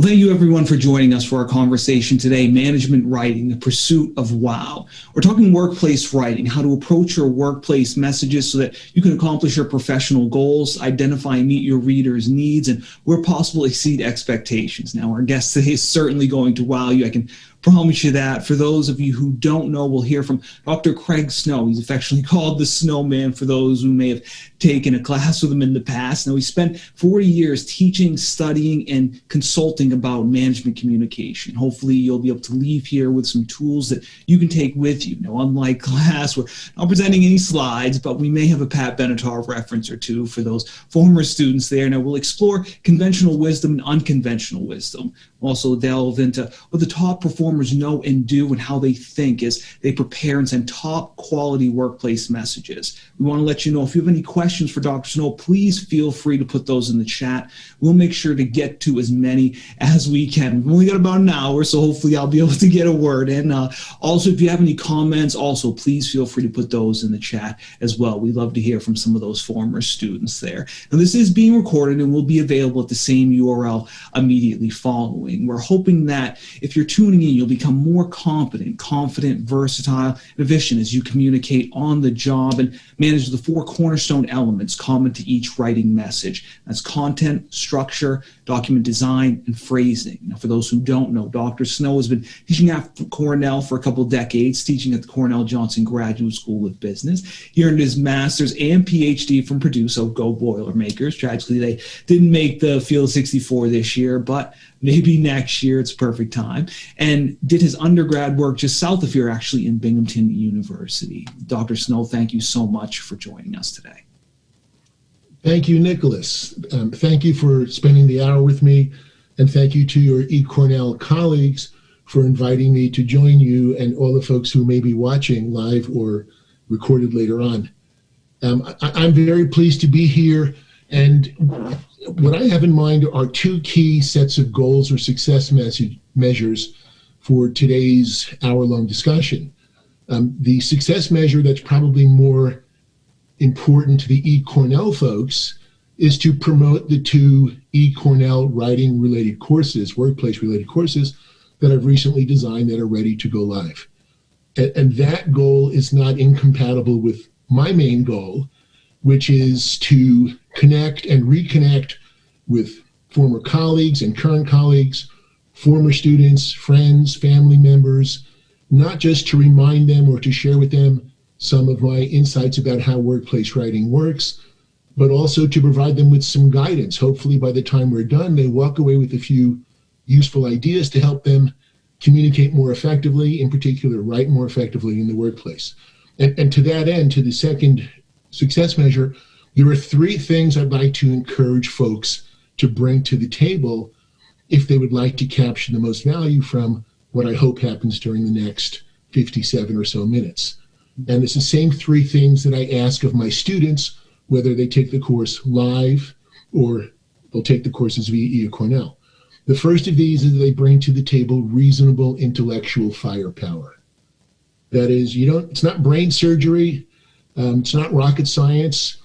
Well, thank you everyone for joining us for our conversation today, Management Writing, the Pursuit of Wow. We're talking workplace writing, how to approach your workplace messages so that you can accomplish your professional goals, identify and meet your readers' needs, and where possible exceed expectations. Now, our guest today is certainly going to wow you. I can promise you that. For those of you who don't know, we'll hear from Dr. Craig Snow. He's affectionately called the Snowman for those who may have taken a class with him in the past. Now, he spent 40 years teaching, studying, and consulting about management communication. Hopefully, you'll be able to leave here with some tools that you can take with you. Now, unlike class, we're not presenting any slides, but we may have a Pat Benatar reference or two for those former students there. Now, we'll explore conventional wisdom and unconventional wisdom. We'll also delve into what the top performers know and do and how they think as they prepare and send top quality workplace messages. We want to let you know if you have any questions for Dr. Snow, please feel free to put those in the chat. We'll make sure to get to as many as we can. We've only got about an hour, so hopefully I'll be able to get a word in. Also, if you have any comments, also please feel free to put those in the chat as well. We'd love to hear from some of those former students there. Now, this is being recorded and will be available at the same URL immediately following. We're hoping that if you're tuning in, you'll become more competent, confident, versatile, and efficient as you communicate on the job and manage the 4 cornerstone elements common to each writing message. That's content, structure, document design, and phrasing. Now, for those who don't know, Dr. Snow has been teaching at Cornell for a couple decades, teaching at the Cornell Johnson Graduate School of Business. He earned his master's and PhD from Purdue, so go Boilermakers. Tragically, they didn't make the Field 64 this year, but maybe next year, it's perfect time, and did his undergrad work just south of here, actually in Binghamton University. Dr. Snow, thank you so much for joining us today. Thank you, Nicholas. Thank you for spending the hour with me, and thank you to your eCornell colleagues for inviting me to join you and all the folks who may be watching live or recorded later on. I'm very pleased to be here, and what I have in mind are 2 key sets of goals or success measures for today's hour-long discussion. The success measure that's probably more important to the eCornell folks is to promote the 2 eCornell writing-related courses, workplace-related courses, that I've recently designed that are ready to go live. And that goal is not incompatible with my main goal, which is to connect and reconnect with former colleagues and current colleagues, former students, friends, family members, not just to remind them or to share with them some of my insights about how workplace writing works, but also to provide them with some guidance. Hopefully by the time we're done, they walk away with a few useful ideas to help them communicate more effectively, in particular, write more effectively in the workplace. And to that end, to the second success measure, there are 3 things I'd like to encourage folks to bring to the table if they would like to capture the most value from what I hope happens during the next 57 or so minutes. And it's the same 3 things that I ask of my students, whether they take the course live or they'll take the courses via eCornell. The first of these is that they bring to the table reasonable intellectual firepower. That is, it's not brain surgery, it's not rocket science.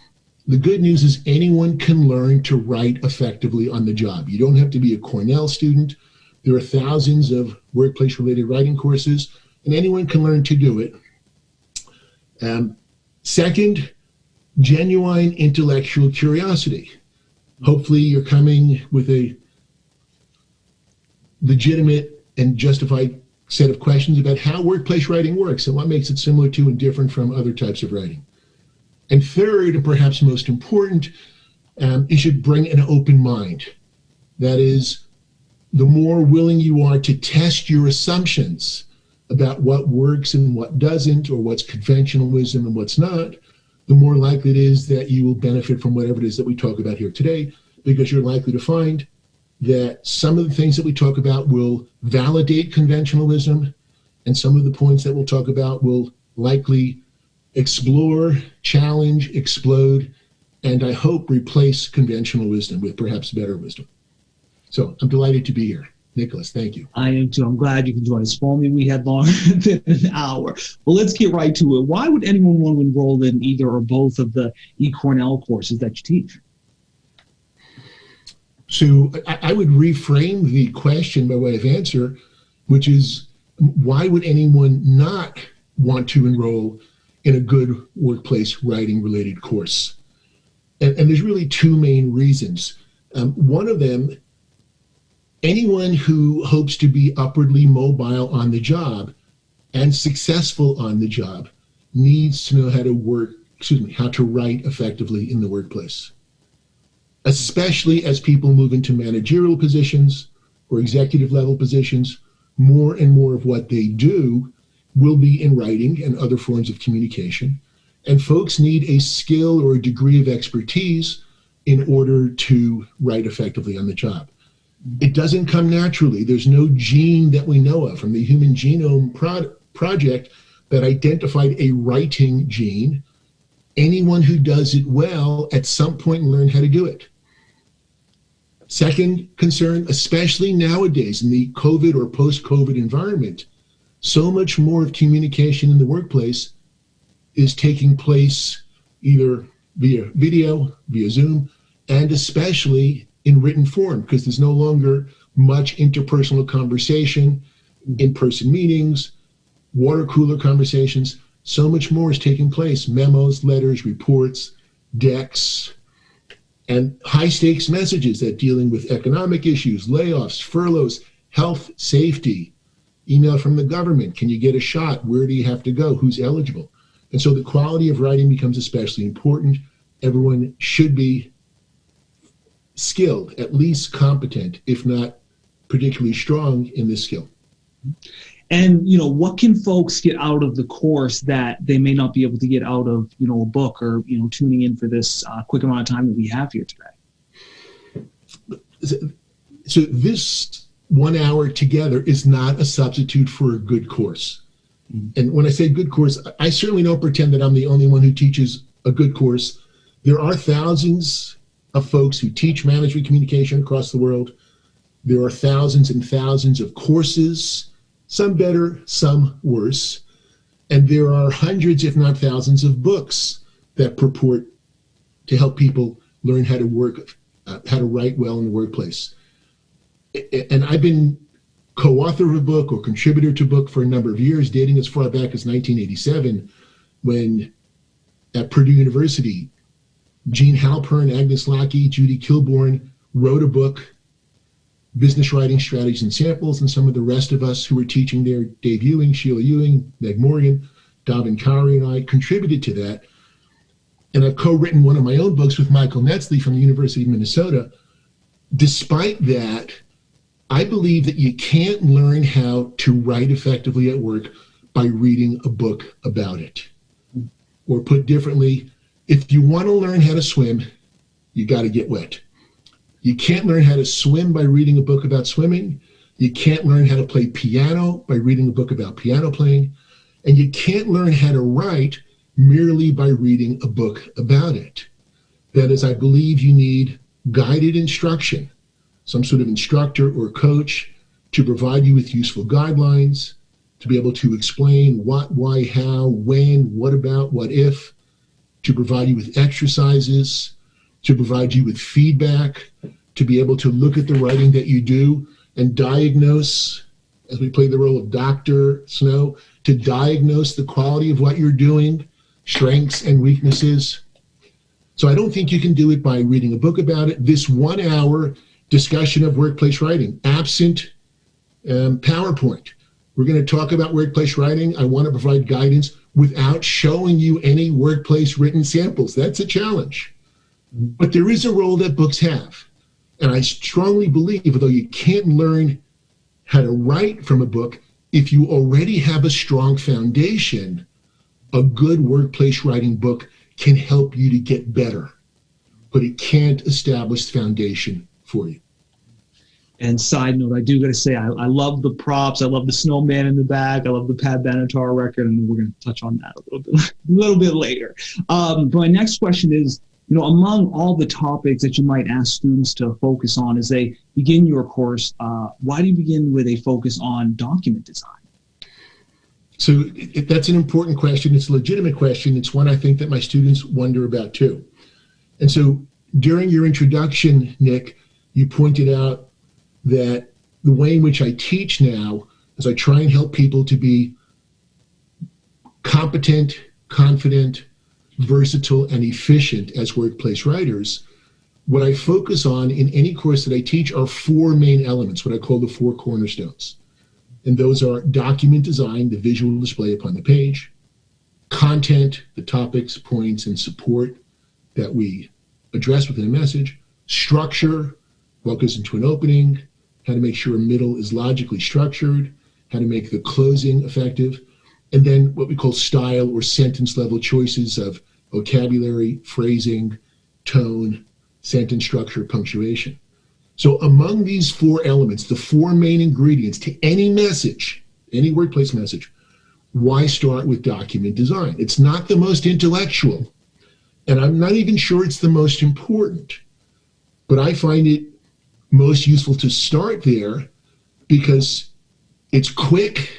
The good news is anyone can learn to write effectively on the job. You don't have to be a Cornell student. There are thousands of workplace-related writing courses, and anyone can learn to do it. Second, genuine intellectual curiosity. Hopefully you're coming with a legitimate and justified set of questions about how workplace writing works and what makes it similar to and different from other types of writing. And third, and perhaps most important, you should bring an open mind. That is, the more willing you are to test your assumptions about what works and what doesn't, or what's conventional wisdom and what's not, the more likely it is that you will benefit from whatever it is that we talk about here today, because you're likely to find that some of the things that we talk about will validate conventional wisdom, and some of the points that we'll talk about will likely explore, challenge, explode, and I hope replace conventional wisdom with perhaps better wisdom. So I'm delighted to be here. Nicholas, thank you. I am too. I'm glad you can join us. If only we had longer than an hour. Well, let's get right to it. Why would anyone want to enroll in either or both of the eCornell courses that you teach? So I would reframe the question by way of answer, which is, why would anyone not want to enroll in a good workplace writing related course? And there's really two main reasons. One of them, anyone who hopes to be upwardly mobile on the job and successful on the job needs to know how to write effectively in the workplace, especially as people move into managerial positions or executive level positions. More and more of what they do will be in writing and other forms of communication. And folks need a skill or a degree of expertise in order to write effectively on the job. It doesn't come naturally. There's no gene that we know of from the Human Genome Project that identified a writing gene. Anyone who does it well at some point learn how to do it. Second concern, especially nowadays in the COVID or post-COVID environment, so much more of communication in the workplace is taking place either via video, via Zoom, and especially in written form, because there's no longer much interpersonal conversation, in-person meetings, water cooler conversations. So much more is taking place: memos, letters, reports, decks, and high-stakes messages that dealing with economic issues, layoffs, furloughs, health, safety, email from the government. Can you get a shot? Where do you have to go? Who's eligible? And so the quality of writing becomes especially important. Everyone should be skilled, at least competent, if not particularly strong in this skill. And, what can folks get out of the course that they may not be able to get out of, a book or, tuning in for this quick amount of time that we have here today? So this 1 hour together is not a substitute for a good course. Mm-hmm. And when I say good course, I certainly don't pretend that I'm the only one who teaches a good course. There are thousands of folks who teach management communication across the world. There are thousands and thousands of courses, some better, some worse. And there are hundreds, if not thousands, of books that purport to help people learn how to how to write well in the workplace. And I've been co-author of a book or contributor to a book for a number of years, dating as far back as 1987, when at Purdue University, Gene Halpern, Agnes Lackey, Judy Kilborn wrote a book, Business Writing Strategies and Samples, and some of the rest of us who were teaching there, Dave Ewing, Sheila Ewing, Meg Morgan, Davin Cowrie, and I contributed to that. And I've co-written one of my own books with Michael Netzley from the University of Minnesota. Despite that, I believe that you can't learn how to write effectively at work by reading a book about it. Or put differently, if you want to learn how to swim, you got to get wet. You can't learn how to swim by reading a book about swimming. You can't learn how to play piano by reading a book about piano playing. And you can't learn how to write merely by reading a book about it. That is, I believe you need guided instruction, some sort of instructor or coach to provide you with useful guidelines, to be able to explain what, why, how, when, what about, what if, to provide you with exercises, to provide you with feedback, to be able to look at the writing that you do and diagnose, as we play the role of Dr. Snow, to diagnose the quality of what you're doing, strengths and weaknesses. So I don't think you can do it by reading a book about it. This 1 hour discussion of workplace writing, absent PowerPoint. We're going to talk about workplace writing. I want to provide guidance without showing you any workplace written samples. That's a challenge. But there is a role that books have. And I strongly believe, although you can't learn how to write from a book, if you already have a strong foundation, a good workplace writing book can help you to get better. But it can't establish the foundation for you. And side note, I do got to say, I love the props. I love the snowman in the back. I love the Pat Benatar record, and we're going to touch on that a little bit later. But my next question is, among all the topics that you might ask students to focus on as they begin your course, why do you begin with a focus on document design? So that's an important question. It's a legitimate question. It's one I think that my students wonder about too. And so during your introduction, Nick, You pointed out that the way in which I teach now is I try and help people to be competent, confident, versatile, and efficient as workplace writers. What I focus on in any course that I teach are four main elements, what I call the four cornerstones. And those are document design, the visual display upon the page; content, the topics, points, and support that we address within a message; structure, what goes into an opening; how to make sure a middle is logically structured; how to make the closing effective; and then what we call style or sentence level choices of vocabulary, phrasing, tone, sentence structure, punctuation. So among these four elements, the four main ingredients to any message, any workplace message, why start with document design? It's not the most intellectual, and I'm not even sure it's the most important, but I find it most useful to start there because it's quick,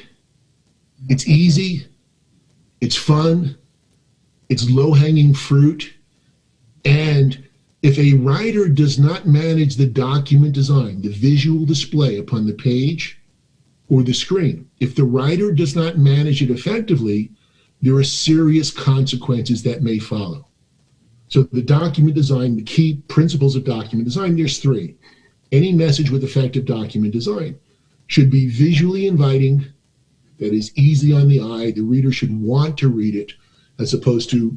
it's easy, it's fun, it's low-hanging fruit, and if a writer does not manage the document design, the visual display upon the page or the screen, if the writer does not manage it effectively, there are serious consequences that may follow. So the document design, the key principles of document design, there's three. Any message with effective document design should be visually inviting, that is easy on the eye. The reader should want to read it, as opposed to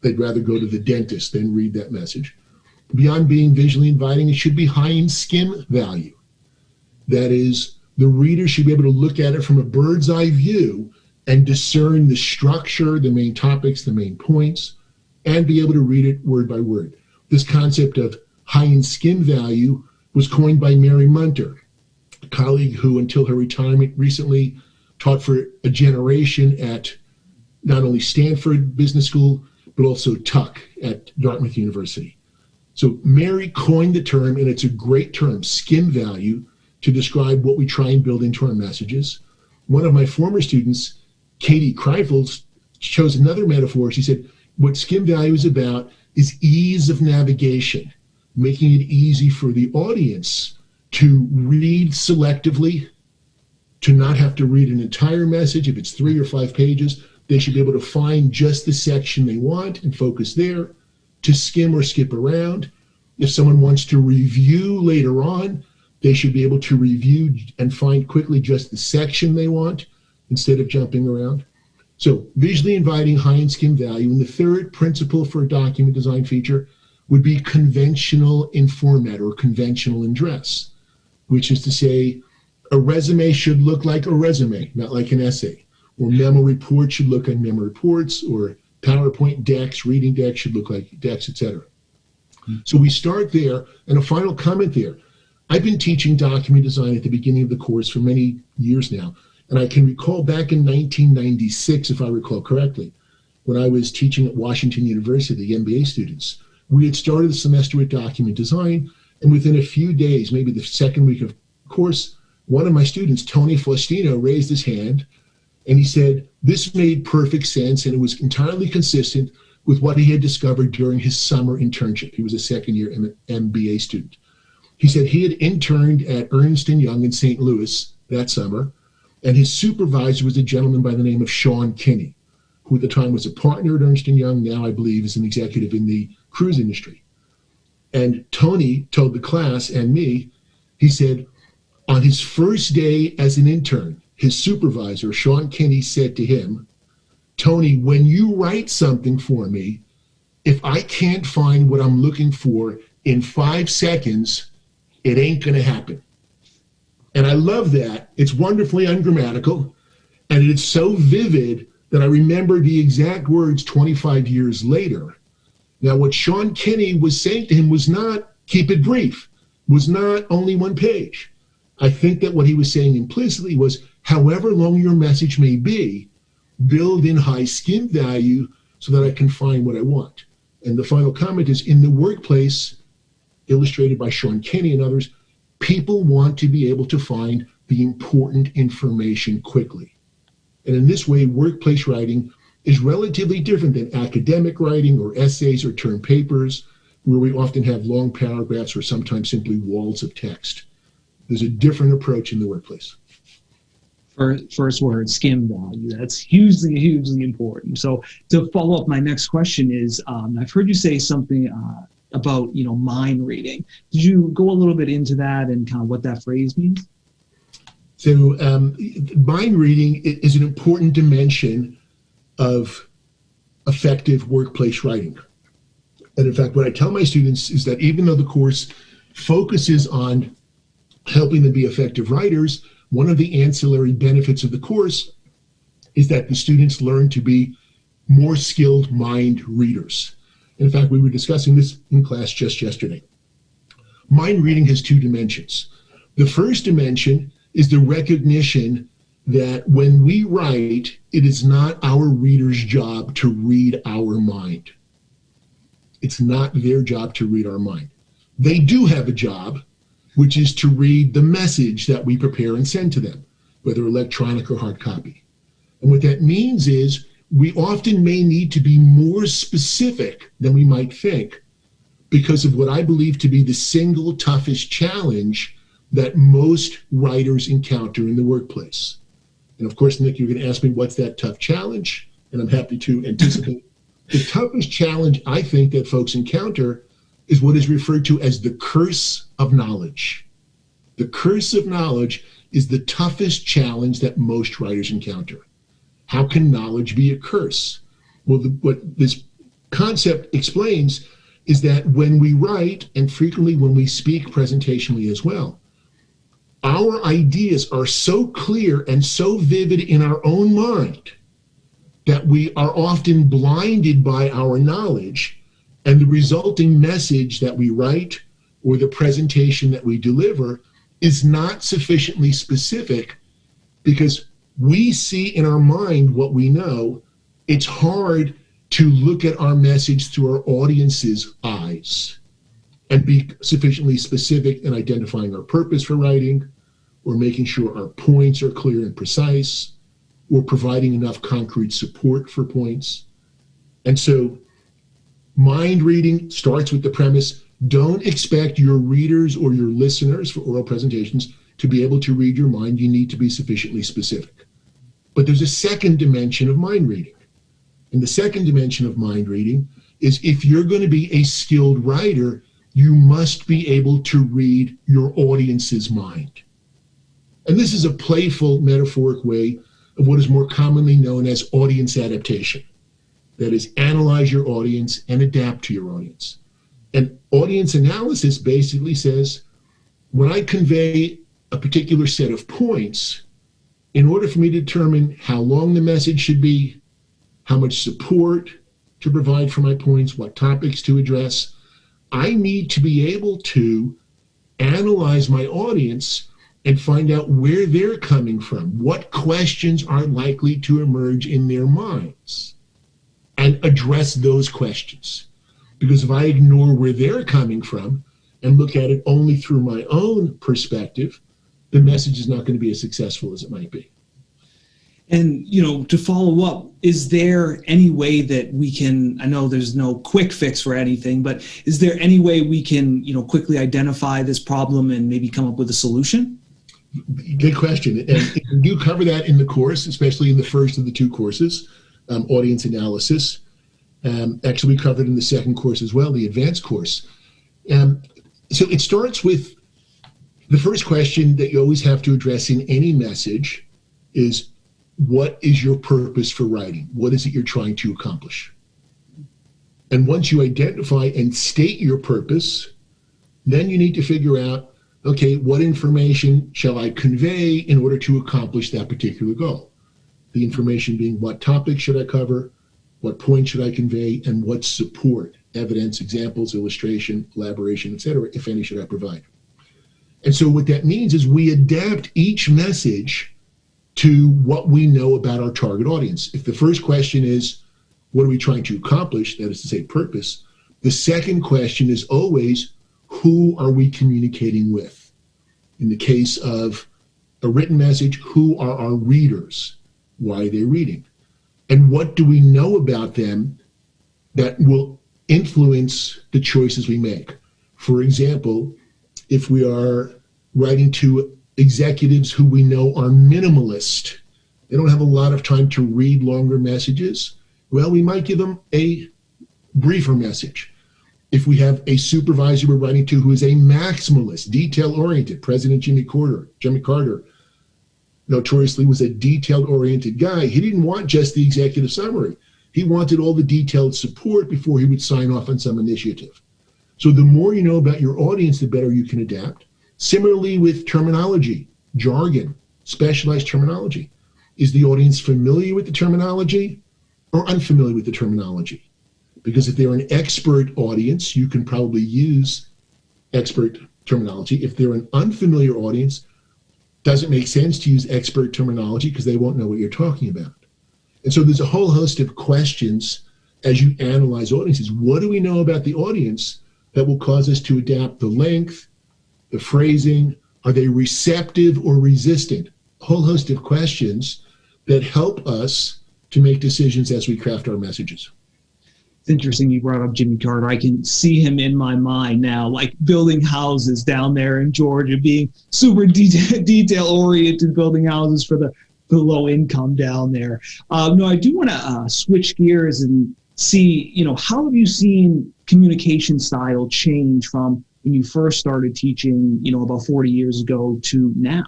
they'd rather go to the dentist than read that message. Beyond being visually inviting, it should be high in skim value. That is, the reader should be able to look at it from a bird's eye view and discern the structure, the main topics, the main points, and be able to read it word by word. This concept of high in skim value was coined by Mary Munter, a colleague who, until her retirement recently, taught for a generation at not only Stanford Business School, but also Tuck at Dartmouth University. So Mary coined the term, and it's a great term, skim value, to describe what we try and build into our messages. One of my former students, Katie Kreifels, chose another metaphor. She said, what skim value is about is ease of navigation, making it easy for the audience to read selectively, to not have to read an entire message. If it's 3 or 5 pages, they should be able to find just the section they want and focus there, to skim or skip around. If someone wants to review later on, they should be able to review and find quickly just the section they want instead of jumping around. So visually inviting, high in skim value. And the third principle for a document design feature would be conventional in format or conventional in dress, which is to say a resume should look like a resume, not like an essay, or memo reports should look like memo reports, or PowerPoint decks, reading decks should look like decks, etc. So we start there, and a final comment there. I've been teaching document design at the beginning of the course for many years now, and I can recall back in 1996, if I recall correctly, when I was teaching at Washington University, the MBA students, we had started the semester with document design, and within a few days, maybe the second week of course, one of my students, Tony Faustino, raised his hand, and he said, this made perfect sense, and it was entirely consistent with what he had discovered during his summer internship. He was a second-year MBA student. He said he had interned at Ernst & Young in St. Louis that summer, and his supervisor was a gentleman by the name of Sean Kinney, who at the time was a partner at Ernst & Young, now I believe is an executive in the cruise industry. And Tony told the class and me, he said, on his first day as an intern, his supervisor, Sean Kinney, said to him, Tony, when you write something for me, if I can't find what I'm looking for in 5 seconds, it ain't going to happen. And I love that. It's wonderfully ungrammatical, and it's so vivid that I remember the exact words 25 years later. Now, what Sean Kinney was saying to him was not keep it brief, was not only 1 page. I think that what he was saying implicitly was, however long your message may be, build in high skim value so that I can find what I want. And the final comment is, in the workplace, illustrated by Sean Kinney and others, people want to be able to find the important information quickly. And in this way, workplace writing is relatively different than academic writing or essays or term papers, where we often have long paragraphs or sometimes simply walls of text. There's a different approach in the workplace. First word, skim value. That's hugely, hugely important. So to follow up, my next question is, I've heard you say something about, mind reading. Did you go a little bit into that and kind of what that phrase means? So mind reading is an important dimension of effective workplace writing. And in fact, what I tell my students is that even though the course focuses on helping them be effective writers, one of the ancillary benefits of the course is that the students learn to be more skilled mind readers. In fact, we were discussing this in class just yesterday. Mind reading has two dimensions. The first dimension is the recognition that when we write, it is not our reader's job to read our mind. It's not their job to read our mind. They do have a job, which is to read the message that we prepare and send to them, whether electronic or hard copy. And what that means is we often may need to be more specific than we might think because of what I believe to be the single toughest challenge that most writers encounter in the workplace. And of course, Nick, you're going to ask me, what's that tough challenge? And I'm happy to anticipate. The toughest challenge I think that folks encounter is what is referred to as the curse of knowledge. The curse of knowledge is the toughest challenge that most writers encounter. How can knowledge be a curse? Well, what this concept explains is that when we write, and frequently when we speak presentationally as well, our ideas are so clear and so vivid in our own mind that we are often blinded by our knowledge, and the resulting message that we write or the presentation that we deliver is not sufficiently specific because we see in our mind what we know. It's hard to look at our message through our audience's eyes and be sufficiently specific in identifying our purpose for writing, or making sure our points are clear and precise, or providing enough concrete support for points. And so mind reading starts with the premise, don't expect your readers or your listeners for oral presentations to be able to read your mind. You need to be sufficiently specific. But there's a second dimension of mind reading. And the second dimension of mind reading is if you're going to be a skilled writer, you must be able to read your audience's mind. And this is a playful, metaphoric way of what is more commonly known as audience adaptation. That is, analyze your audience and adapt to your audience. And audience analysis basically says, when I convey a particular set of points, in order for me to determine how long the message should be, how much support to provide for my points, what topics to address, I need to be able to analyze my audience and find out where they're coming from, what questions are likely to emerge in their minds, and address those questions. Because if I ignore where they're coming from and look at it only through my own perspective, the message is not going to be as successful as it might be. And, to follow up, is there any way that we can, I know there's no quick fix for anything, but is there any way we can, quickly identify this problem and maybe come up with a solution? Good question. And we do cover that in the course, especially in the first of the two courses, audience analysis. Actually, we covered in the second course as well, the advanced course. So it starts with the first question that you always have to address in any message is, what is your purpose for writing? What is it you're trying to accomplish? And once you identify and state your purpose, then you need to figure out, okay, what information shall I convey in order to accomplish that particular goal? The information being, what topic should I cover? What point should I convey? And what support, evidence, examples, illustration, elaboration, etc., if any, should I provide? And so what that means is we adapt each message to what we know about our target audience. If the first question is, what are we trying to accomplish? That is to say, purpose. The second question is always, who are we communicating with? In the case of a written message, who are our readers? Why are they reading? And what do we know about them that will influence the choices we make. For example, if we are writing to executives who we know are minimalist, they don't have a lot of time to read longer messages, well, we might give them a briefer message. If we have a supervisor we're writing to who is a maximalist, detail-oriented, President Jimmy Carter notoriously was a detail-oriented guy. He didn't want just the executive summary. He wanted all the detailed support before he would sign off on some initiative. So the more you know about your audience, the better you can adapt. Similarly with terminology, jargon, specialized terminology. Is the audience familiar with the terminology or unfamiliar with the terminology? Because if they're an expert audience, you can probably use expert terminology. If they're an unfamiliar audience, doesn't make sense to use expert terminology because they won't know what you're talking about. And so there's a whole host of questions as you analyze audiences. What do we know about the audience that will cause us to adapt the length, the phrasing? Are they receptive or resistant? A whole host of questions that help us to make decisions as we craft our messages. It's interesting you brought up Jimmy Carter. I can see him in my mind now, like building houses down there in Georgia, being super detail-oriented, building houses for the low income down there. No, I do want to switch gears and see, how have you seen communication style change from when you first started teaching, about 40 years ago to now?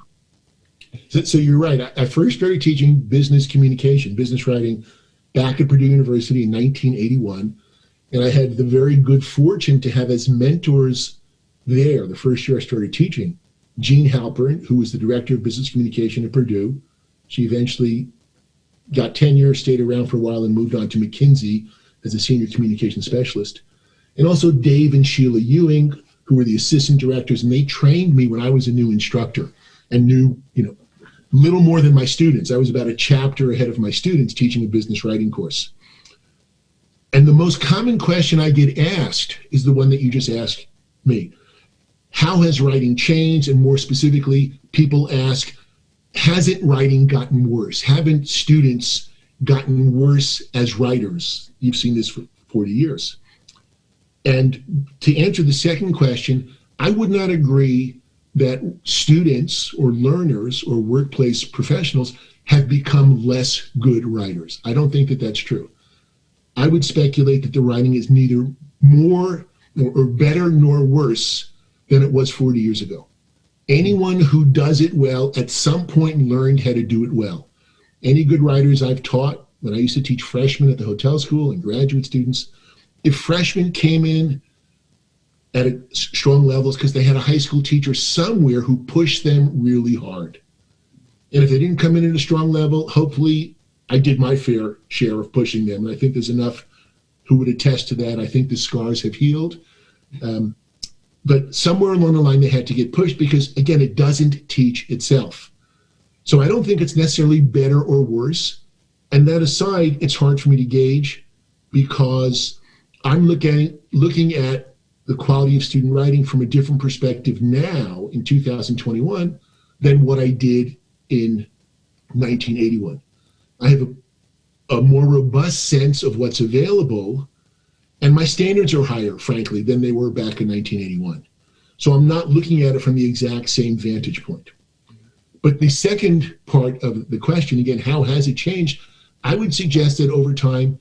So you're right. I first started teaching business communication, business writing, back at Purdue University in 1981. And I had the very good fortune to have as mentors there, the first year I started teaching, Jean Halpern, who was the director of business communication at Purdue. She eventually got tenure, stayed around for a while, and moved on to McKinsey as a senior communication specialist. And also Dave and Sheila Ewing, who were the assistant directors, and they trained me when I was a new instructor and knew, little more than my students. I was about a chapter ahead of my students teaching a business writing course. And the most common question I get asked is the one that you just asked me. How has writing changed? And more specifically, people ask, hasn't writing gotten worse? Haven't students gotten worse as writers? You've seen this for 40 years. And to answer the second question, I would not agree that students or learners or workplace professionals have become less good writers. I don't think that that's true. I would speculate that the writing is neither more or better nor worse than it was 40 years ago. Anyone who does it well at some point learned how to do it well. Any good writers I've taught, when I used to teach freshmen at the hotel school and graduate students, if freshmen came in at strong levels because they had a high school teacher somewhere who pushed them really hard. And if they didn't come in at a strong level, hopefully I did my fair share of pushing them. And I think there's enough who would attest to that. I think the scars have healed. But somewhere along the line, they had to get pushed because, again, it doesn't teach itself. So I don't think it's necessarily better or worse. And that aside, it's hard for me to gauge because I'm looking at the quality of student writing from a different perspective now in 2021 than what I did in 1981. I have a more robust sense of what's available, and my standards are higher, frankly, than they were back in 1981. So I'm not looking at it from the exact same vantage point. But the second part of the question, again, how has it changed? I would suggest that over time,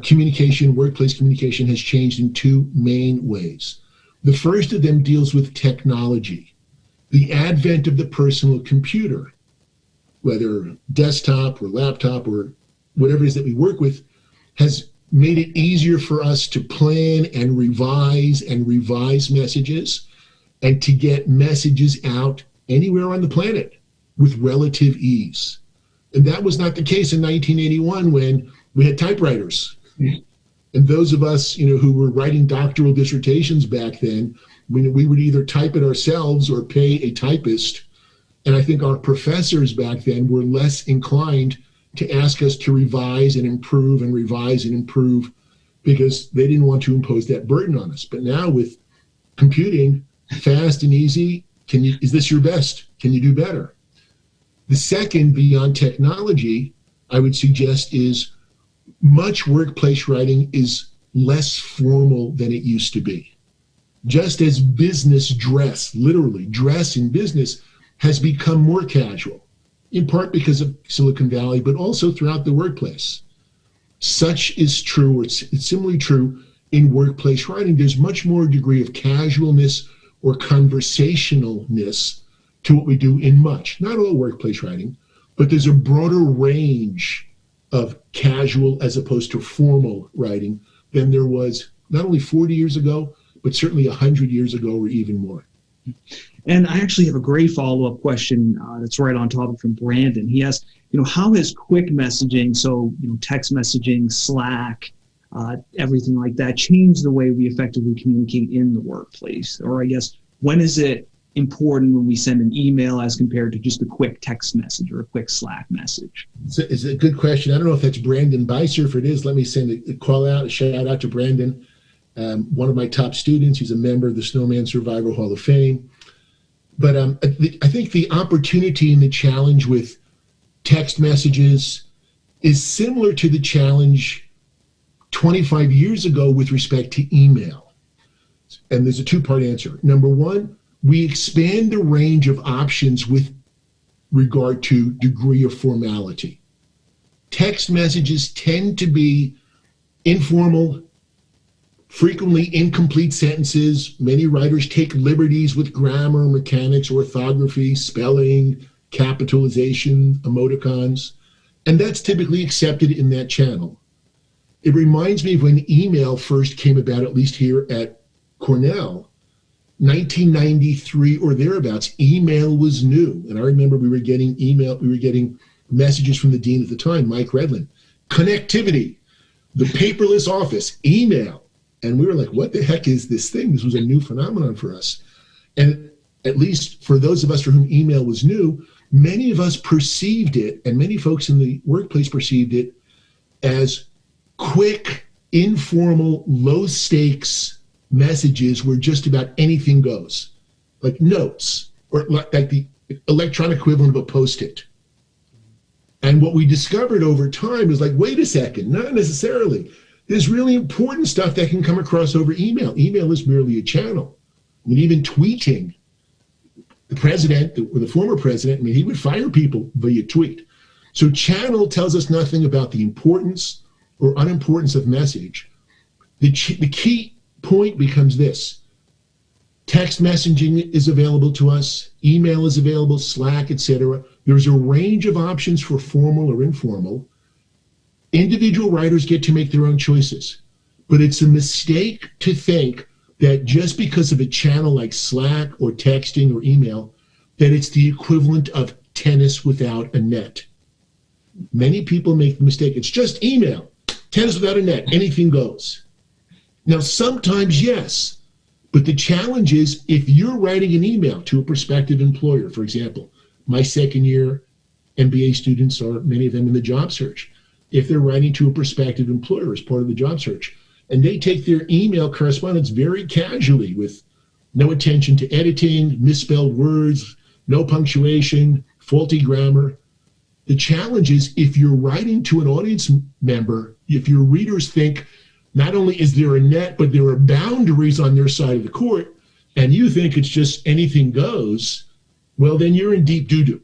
communication, workplace communication has changed in two main ways. The first of them deals with technology. The advent of the personal computer, whether desktop or laptop or whatever it is that we work with, has made it easier for us to plan and revise messages and to get messages out anywhere on the planet with relative ease. And that was not the case in 1981 when we had typewriters. And those of us, who were writing doctoral dissertations back then, we would either type it ourselves or pay a typist. And I think our professors back then were less inclined to ask us to revise and improve and revise and improve because they didn't want to impose that burden on us. But now with computing, fast and easy, is this your best? Can you do better? The second, beyond technology, I would suggest is much workplace writing is less formal than it used to be. Just as business dress, literally dress in business, has become more casual, in part because of Silicon Valley, but also throughout the workplace. Such is true, or it's similarly true in workplace writing. There's much more degree of casualness or conversationalness to what we do in much, not all workplace writing, but there's a broader range of casual as opposed to formal writing than there was not only 40 years ago, but certainly 100 years ago or even more. And I actually have a great follow-up question that's right on topic from Brandon. He asks, how has quick messaging, so text messaging, Slack, everything like that, changed the way we effectively communicate in the workplace? Or I guess, when is it important when we send an email as compared to just a quick text message or a quick Slack message? It's a good question. I don't know if that's Brandon Beiser. If it is, let me send a call out, a shout out to Brandon, one of my top students. He's a member of the Snowman Survivor Hall of Fame. But I think the opportunity and the challenge with text messages is similar to the challenge 25 years ago with respect to email. And there's a two-part answer. Number one, we expand the range of options with regard to degree of formality. Text messages tend to be informal, frequently incomplete sentences. Many writers take liberties with grammar, mechanics, orthography, spelling, capitalization, emoticons, and that's typically accepted in that channel. It reminds me of when email first came about, at least here at Cornell. 1993 or thereabouts, email was new. And I remember we were getting messages from the dean at the time, Mike Redlin. Connectivity, the paperless office, email. And we were like, what the heck is this thing? This was a new phenomenon for us. And at least for those of us for whom email was new, many of us perceived it, and many folks in the workplace perceived it as quick, informal, low stakes messages where just about anything goes, like notes, or like the electronic equivalent of a Post-it. And what we discovered over time is like, wait a second, not necessarily. There's really important stuff that can come across over email. Email is merely a channel. I mean, even tweeting, the president, or the former president, he would fire people via tweet. So channel tells us nothing about the importance or unimportance of message. The key point becomes this: text messaging is available to us, email is available, Slack, etc. There's a range of options for formal or informal. Individual writers get to make their own choices, but it's a mistake to think that just because of a channel like Slack or texting or email, that it's the equivalent of tennis without a net. Many people make the mistake, it's just email, tennis without a net, anything goes. Now, sometimes yes, but the challenge is if you're writing an email to a prospective employer, for example, my second year MBA students are, many of them, in the job search. If they're writing to a prospective employer as part of the job search, and they take their email correspondence very casually with no attention to editing, misspelled words, no punctuation, faulty grammar. The challenge is if you're writing to an audience member, if your readers think not only is there a net, but there are boundaries on their side of the court, and you think it's just anything goes, well, then you're in deep doo-doo.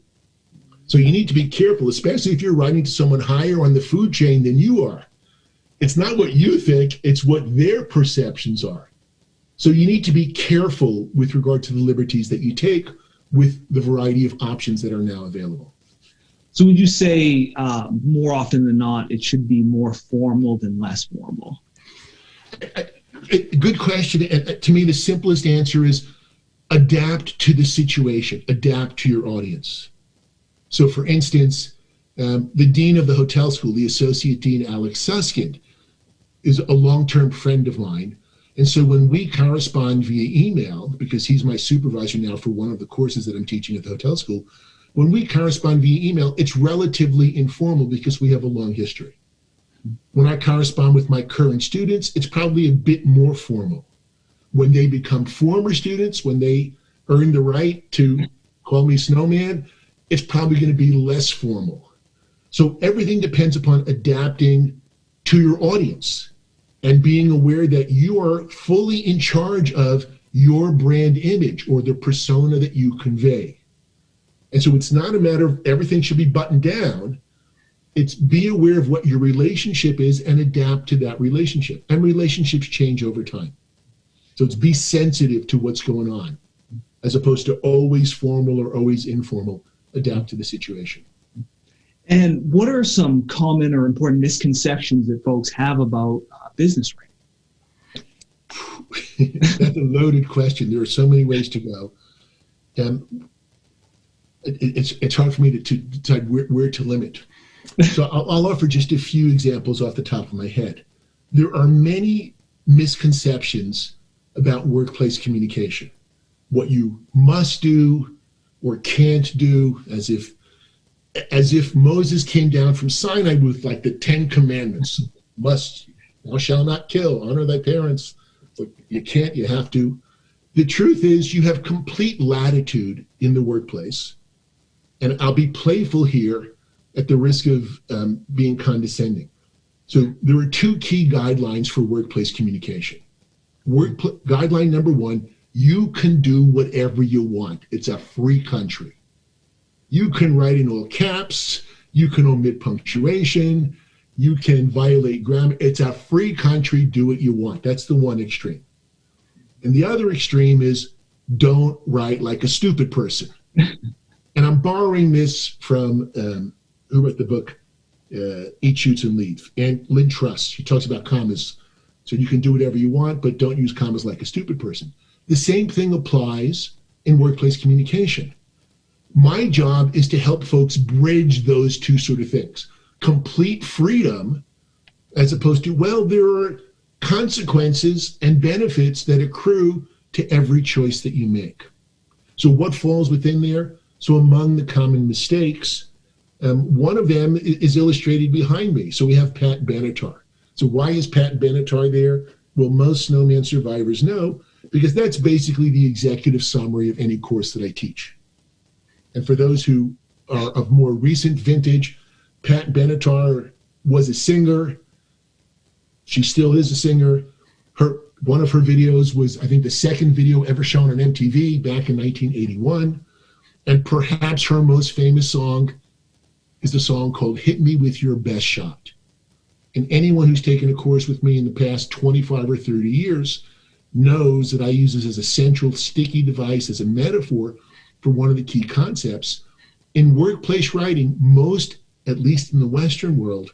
So you need to be careful, especially if you're writing to someone higher on the food chain than you are. It's not what you think, it's what their perceptions are. So you need to be careful with regard to the liberties that you take with the variety of options that are now available. So would you say more often than not, it should be more formal than less formal? Good question. And to me, the simplest answer is adapt to the situation, adapt to your audience. So for instance, the dean of the hotel school, the associate dean, Alex Suskind, is a long-term friend of mine. And so when we correspond via email, because he's my supervisor now for one of the courses that I'm teaching at the hotel school, when we correspond via email, it's relatively informal because we have a long history. When I correspond with my current students, it's probably a bit more formal. When they become former students, when they earn the right to call me Snowman, it's probably going to be less formal. So everything depends upon adapting to your audience and being aware that you are fully in charge of your brand image or the persona that you convey. And so it's not a matter of everything should be buttoned down. It's be aware of what your relationship is and adapt to that relationship. And relationships change over time. So it's be sensitive to what's going on, as opposed to always formal or always informal. Adapt to the situation. And what are some common or important misconceptions that folks have about business writing? That's a loaded question. There are so many ways to go. It's hard for me to decide where to limit. So I'll offer just a few examples off the top of my head. There are many misconceptions about workplace communication. What you must do or can't do, as if Moses came down from Sinai with like the 10 commandments. Must, thou shalt not kill, honor thy parents. But you can't, you have to. The truth is you have complete latitude in the workplace. And I'll be playful here at the risk of being condescending. So there are two key guidelines for workplace communication. Guideline number one, you can do whatever you want. It's a free country. You can write in all caps. You can omit punctuation. You can violate grammar. It's a free country. Do what you want. That's the one extreme. And the other extreme is don't write like a stupid person. And I'm borrowing this from who wrote the book, Eat, Shoots, and Leave, and Lynn Truss. She talks about commas. So you can do whatever you want, but don't use commas like a stupid person. The same thing applies in workplace communication. My job is to help folks bridge those two sort of things. Complete freedom, as opposed to, well, there are consequences and benefits that accrue to every choice that you make. So what falls within there? So among the common mistakes, one of them is illustrated behind me. So we have Pat Benatar. So why is Pat Benatar there? Well, most snowman survivors know, because that's basically the executive summary of any course that I teach. And for those who are of more recent vintage, Pat Benatar was a singer. She still is a singer. One of her videos was, I think, the second video ever shown on MTV back in 1981. And perhaps her most famous song is the song called Hit Me With Your Best Shot. And anyone who's taken a course with me in the past 25 or 30 years knows that I use this as a central sticky device, as a metaphor for one of the key concepts. In workplace writing, most, at least in the Western world,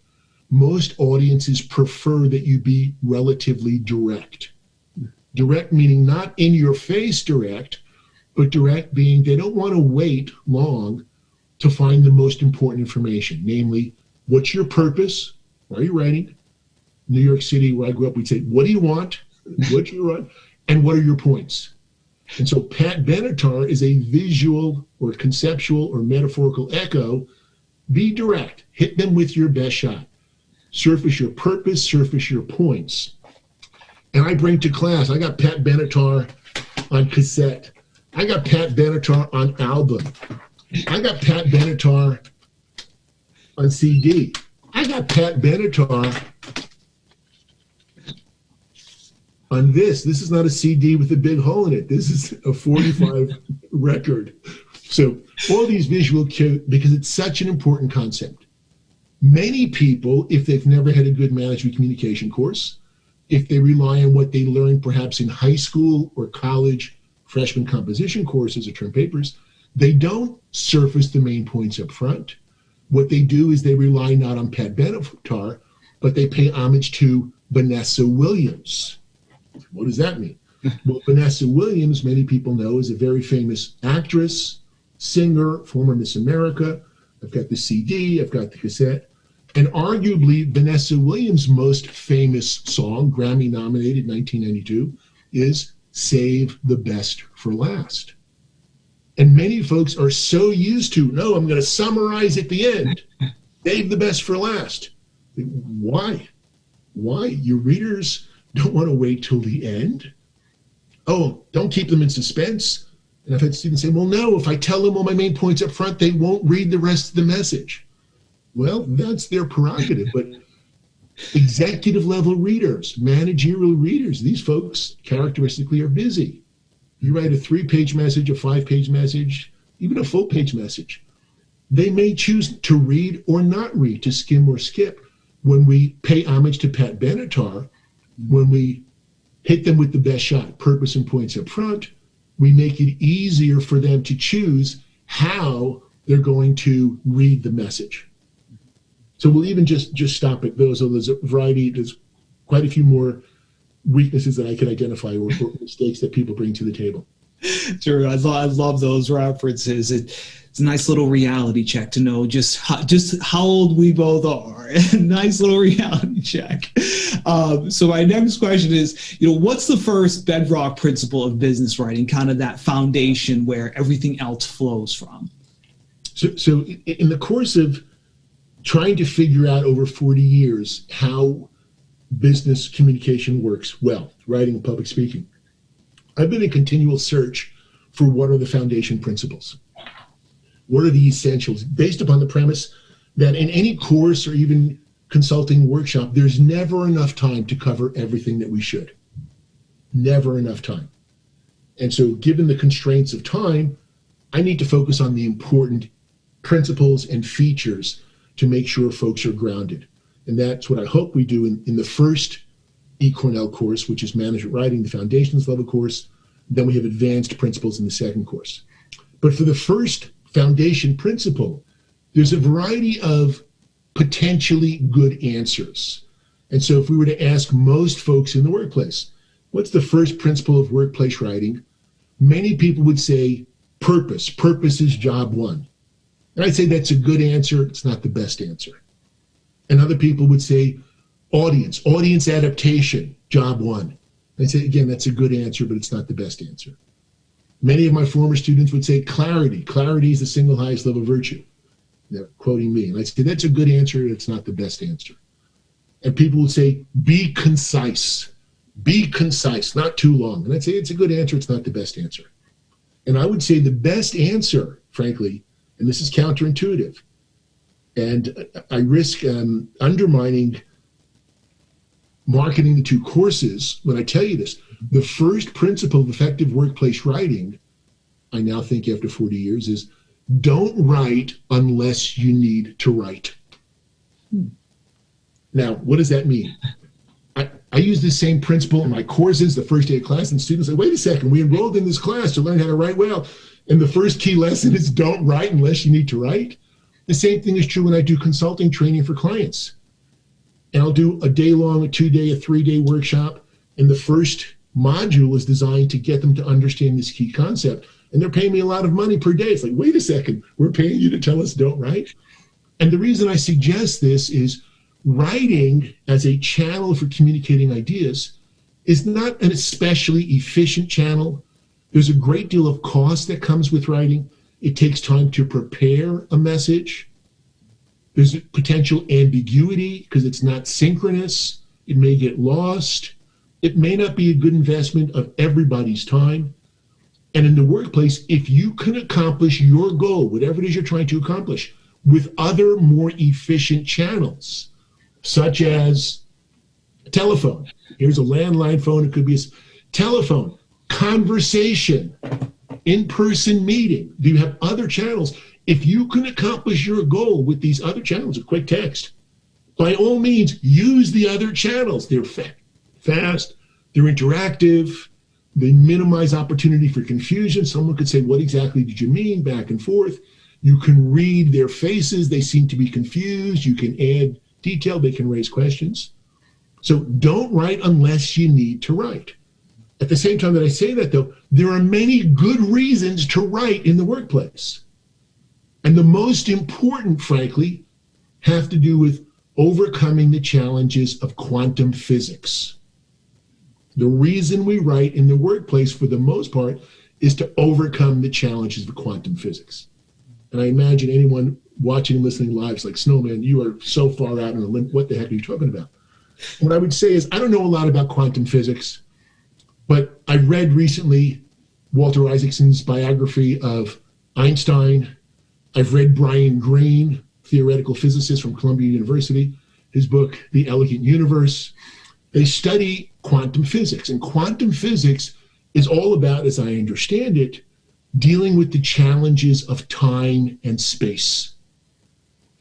most audiences prefer that you be relatively direct. Direct meaning not in your face direct, but direct being they don't want to wait long to find the most important information, namely, what's your purpose? Why are you writing? New York City, where I grew up, we'd say, what do you want? What do you want? And what are your points? And so Pat Benatar is a visual or conceptual or metaphorical echo. Be direct. Hit them with your best shot. Surface your purpose, surface your points. And I bring to class, I got Pat Benatar on cassette. I got Pat Benatar on album. I got Pat Benatar on CD. I got Pat Benatar on this. This is not a CD with a big hole in it. This is a 45 record. So all these visual cues, because it's such an important concept. Many people, if they've never had a good management communication course, if they rely on what they learned perhaps in high school or college, freshman composition courses or term papers, they don't surface the main points up front. What they do is they rely not on Pat Benatar, but they pay homage to Vanessa Williams. What does that mean? Well, Vanessa Williams, many people know, is a very famous actress, singer, former Miss America. I've got the CD, I've got the cassette. And arguably, Vanessa Williams' most famous song, Grammy-nominated 1992, is Save the Best for Last. And many folks are so used to, no, I'm going to summarize at the end. Save the best for last. Why? Why? Your readers don't want to wait till the end? Oh, don't keep them in suspense. And I've had students say, well, no, if I tell them all my main points up front, they won't read the rest of the message. Well, that's their prerogative. But Executive level readers, managerial readers, these folks characteristically are busy. You write a 3-page message, a 5-page message, even a full-page message. They may choose to read or not read, to skim or skip. When we pay homage to Pat Benatar, when we hit them with the best shot, purpose and points up front, we make it easier for them to choose how they're going to read the message. So we'll even just stop at those. So there's a variety, there's quite a few more weaknesses that I can identify or mistakes that people bring to the table. Sure, I love those references. It's a nice little reality check to know just how old we both are. Nice little reality check. So my next question is, what's the first bedrock principle of business writing, kind of that foundation where everything else flows from? So in the course of trying to figure out over 40 years how business communication works well, writing and public speaking, I've been in continual search for what are the foundation principles. What are the essentials? Based upon the premise that in any course or even consulting workshop, there's never enough time to cover everything that we should. Never enough time. And so given the constraints of time, I need to focus on the important principles and features to make sure folks are grounded. And that's what I hope we do in the first eCornell course, which is management writing, the foundations level course. Then we have advanced principles in the second course. But for the first foundation principle, there's a variety of potentially good answers. And so if we were to ask most folks in the workplace, what's the first principle of workplace writing? Many people would say purpose. Purpose is job one. And I'd say that's a good answer. It's not the best answer. And other people would say audience adaptation, job one. I'd say, again, that's a good answer, but it's not the best answer. Many of my former students would say clarity. Clarity is the single highest level virtue. They're quoting me. And I'd say, that's a good answer. It's not the best answer. And people would say, be concise. Be concise, not too long. And I'd say, it's a good answer. It's not the best answer. And I would say the best answer, frankly, and this is counterintuitive, and I risk undermining marketing the two courses when I tell you this. The first principle of effective workplace writing, I now think after 40 years, is don't write unless you need to write. Now, what does that mean? I use this same principle in my courses the first day of class, and students say, wait a second, we enrolled in this class to learn how to write well. And the first key lesson is don't write unless you need to write. The same thing is true when I do consulting training for clients. And I'll do a day-long, a 2-day, a 3-day workshop. And the first module is designed to get them to understand this key concept. And they're paying me a lot of money per day. It's like, wait a second, we're paying you to tell us don't write? And the reason I suggest this is writing as a channel for communicating ideas is not an especially efficient channel. There's a great deal of cost that comes with writing. It takes time to prepare a message. There's a potential ambiguity because it's not synchronous. It may get lost. It may not be a good investment of everybody's time. And in the workplace, if you can accomplish your goal, whatever it is you're trying to accomplish, with other more efficient channels, such as a telephone. Here's a landline phone. It could be a telephone, conversation, in-person meeting. Do you have other channels? If you can accomplish your goal with these other channels, a quick text, by all means, use the other channels. They're fast, they're interactive, they minimize opportunity for confusion. Someone could say, what exactly did you mean? Back and forth. You can read their faces. They seem to be confused. You can add detail. They can raise questions. So don't write unless you need to write. At the same time that I say that, though, there are many good reasons to write in the workplace. And the most important, frankly, have to do with overcoming the challenges of quantum physics. The reason we write in the workplace, for the most part, is to overcome the challenges of quantum physics. And I imagine anyone watching and listening live is like, Snowman, you are so far out on a limb. What the heck are you talking about? What I would say is I don't know a lot about quantum physics, but I read recently Walter Isaacson's biography of Einstein. I've read Brian Greene, theoretical physicist from Columbia University. his book, The Elegant Universe. They study quantum physics, and quantum physics is all about, as I understand it, dealing with the challenges of time and space.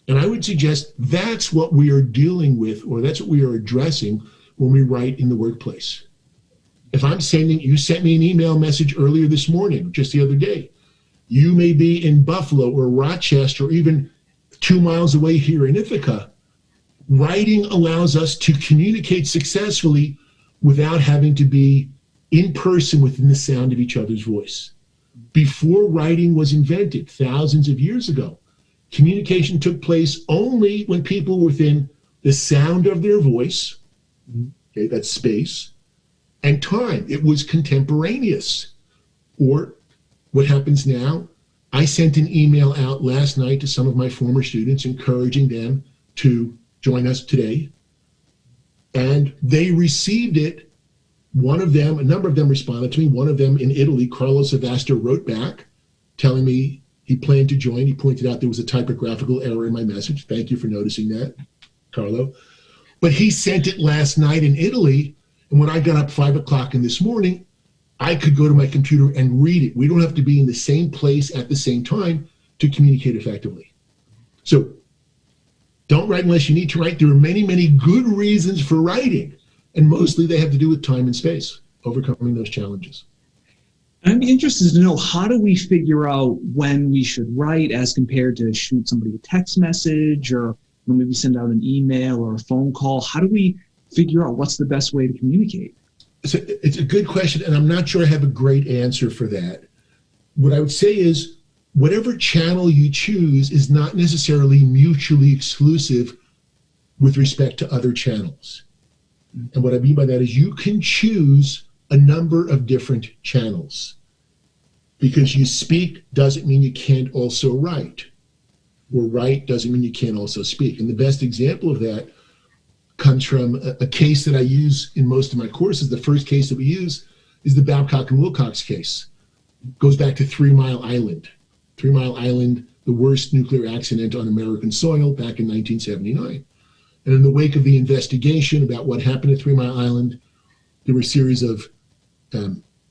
And I would suggest that's what we are dealing with, or that's what we are addressing when we write in the workplace. If I'm you sent me an email message earlier this morning, just the other day. You may be in Buffalo or Rochester, or even 2 miles away here in Ithaca. Writing allows us to communicate successfully without having to be in person within the sound of each other's voice. Before writing was invented, thousands of years ago, communication took place only when people were within the sound of their voice, okay, that's space, and time. It was contemporaneous. Or what happens now, I sent an email out last night to some of my former students encouraging them to join us today. And they received it. One of them, a number of them responded to me. One of them in Italy, Carlos Avasta, wrote back telling me he planned to join. He pointed out there was a typographical error in my message. Thank you for noticing that, Carlo. But he sent it last night in Italy. And when I got up 5 o'clock in this morning, I could go to my computer and read it. We don't have to be in the same place at the same time to communicate effectively. So don't write unless you need to write. There are many, many good reasons for writing. And mostly they have to do with time and space, overcoming those challenges. I'm interested to know, how do we figure out when we should write as compared to shoot somebody a text message, or maybe send out an email or a phone call? How do we figure out what's the best way to communicate? So it's a good question, and I'm not sure I have a great answer for that. What I would say is, whatever channel you choose is not necessarily mutually exclusive with respect to other channels. And what I mean by that is you can choose a number of different channels. Because you speak doesn't mean you can't also write. Or write doesn't mean you can't also speak. And the best example of that comes from a case that I use in most of my courses. The first case that we use is the Babcock and Wilcox case. It goes back to 3 Mile Island. 3 Mile Island, the worst nuclear accident on American soil back in 1979. And in the wake of the investigation about what happened at 3 Mile Island, there were a series of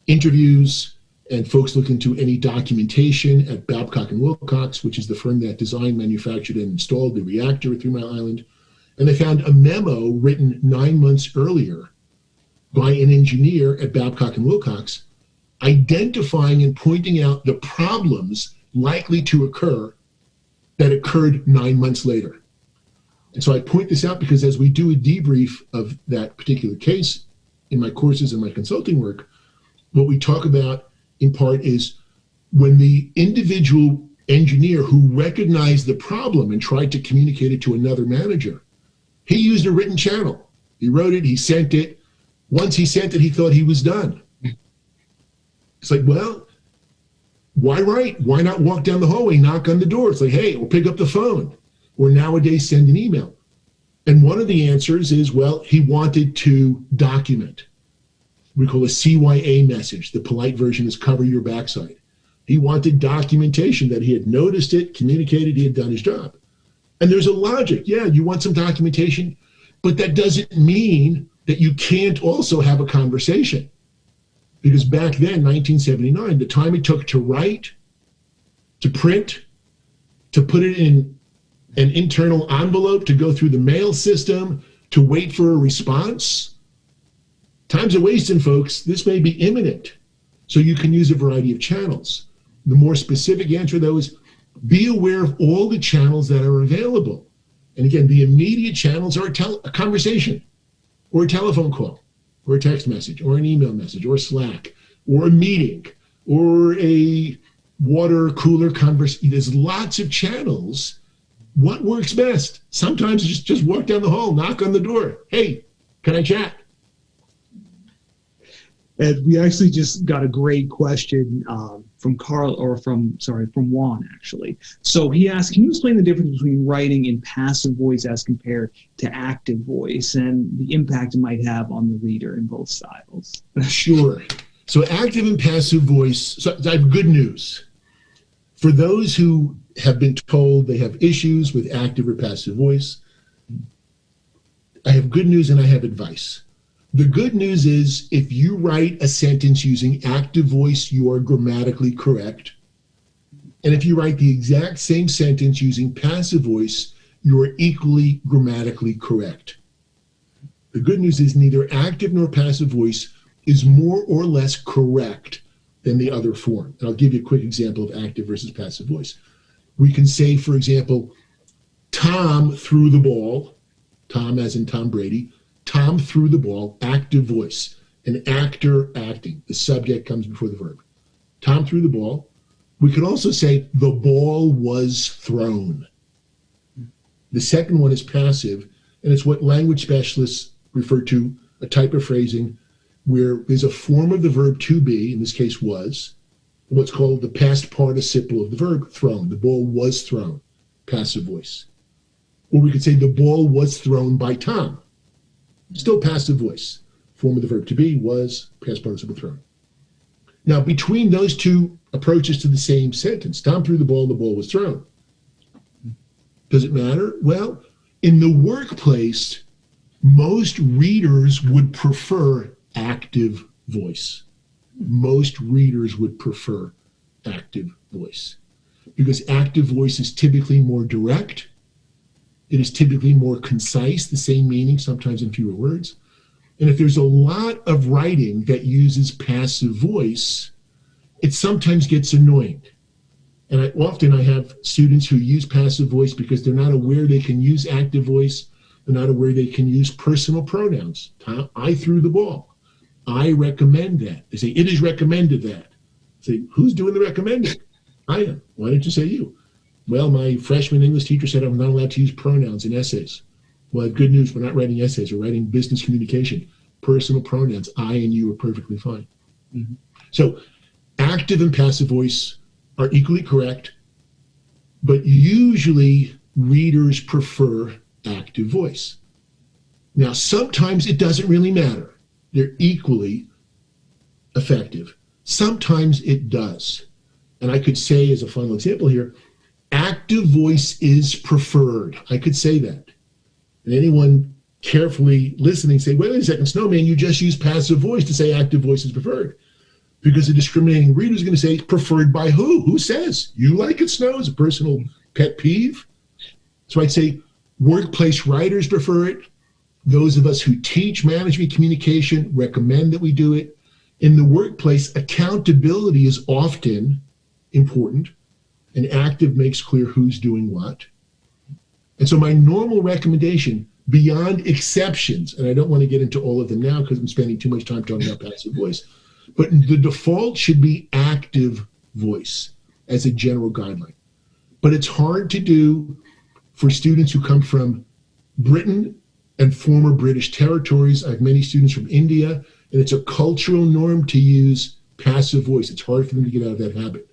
interviews and folks looked into any documentation at Babcock and Wilcox, which is the firm that designed, manufactured, and installed the reactor at 3 Mile Island. And they found a memo written 9 months earlier by an engineer at Babcock and Wilcox identifying and pointing out the problems likely to occur that occurred 9 months later. And so I point this out because as we do a debrief of that particular case in my courses and my consulting work, what we talk about in part is when the individual engineer who recognized the problem and tried to communicate it to another manager, he used a written channel. He wrote it, he sent it. Once he sent it, he thought he was done. It's like, well, why write? Why not walk down the hallway, knock on the door? It's like, hey, or pick up the phone. Or nowadays send an email. And one of the answers is, well, he wanted to document. We call a CYA message. The polite version is cover your backside. He wanted documentation that he had noticed it, communicated, he had done his job. And there's a logic. Yeah, you want some documentation, but that doesn't mean that you can't also have a conversation. Because back then, 1979, the time it took to write, to print, to put it in an internal envelope, to go through the mail system, to wait for a response. Time's a wasting, folks. This may be imminent. So you can use a variety of channels. The more specific answer, though, is be aware of all the channels that are available. And again, the immediate channels are a conversation, or a telephone call, or a text message, or an email message, or Slack, or a meeting, or a water cooler conversation. There's lots of channels. What works best? Sometimes just walk down the hall, knock on the door. Hey, can I chat? And we actually just got a great question from Juan, actually. So he asked, can you explain the difference between writing in passive voice as compared to active voice and the impact it might have on the reader in both styles? Sure. So active and passive voice, so I have good news. For those who have been told they have issues with active or passive voice, I have good news and I have advice. The good news is if you write a sentence using active voice, you are grammatically correct. And if you write the exact same sentence using passive voice, you are equally grammatically correct. The good news is neither active nor passive voice is more or less correct than the other form. And I'll give you a quick example of active versus passive voice. We can say, for example, Tom threw the ball, Tom as in Tom Brady, Tom threw the ball, active voice, an actor acting. The subject comes before the verb. Tom threw the ball. We could also say the ball was thrown. The second one is passive, and it's what language specialists refer to, a type of phrasing where there's a form of the verb to be, in this case was, what's called the past participle of the verb, thrown. The ball was thrown, passive voice. Or we could say the ball was thrown by Tom. Still passive voice. Form of the verb to be was, past participle thrown. Now, between those two approaches to the same sentence, Tom threw the ball was thrown. Does it matter? Well, in the workplace, most readers would prefer active voice. Most readers would prefer active voice because active voice is typically more direct. It is typically more concise, the same meaning, sometimes in fewer words. And if there's a lot of writing that uses passive voice, it sometimes gets annoying. And often I have students who use passive voice because they're not aware they can use active voice. They're not aware they can use personal pronouns. I threw the ball. I recommend that. They say, it is recommended that. I say, who's doing the recommending? I am. Why didn't you say you? Well, my freshman English teacher said I'm not allowed to use pronouns in essays. Well, good news, we're not writing essays. We're writing business communication. Personal pronouns, I and you, are perfectly fine. Mm-hmm. So active and passive voice are equally correct, but usually readers prefer active voice. Now, sometimes it doesn't really matter. They're equally effective. Sometimes it does. And I could say, as a final example here, active voice is preferred. I could say that. And anyone carefully listening say, wait a second, Snowman, you just used passive voice to say active voice is preferred. Because the discriminating reader is going to say, preferred by who? Who says? You like it, Snow? Is a personal pet peeve? So I'd say workplace writers prefer it. Those of us who teach management communication recommend that we do it. In the workplace, accountability is often important, and active makes clear who's doing what. And so my normal recommendation, beyond exceptions, and I don't want to get into all of them now because I'm spending too much time talking about passive voice, but the default should be active voice as a general guideline. But it's hard to do for students who come from Britain and former British territories. I have many students from India, and it's a cultural norm to use passive voice. It's hard for them to get out of that habit.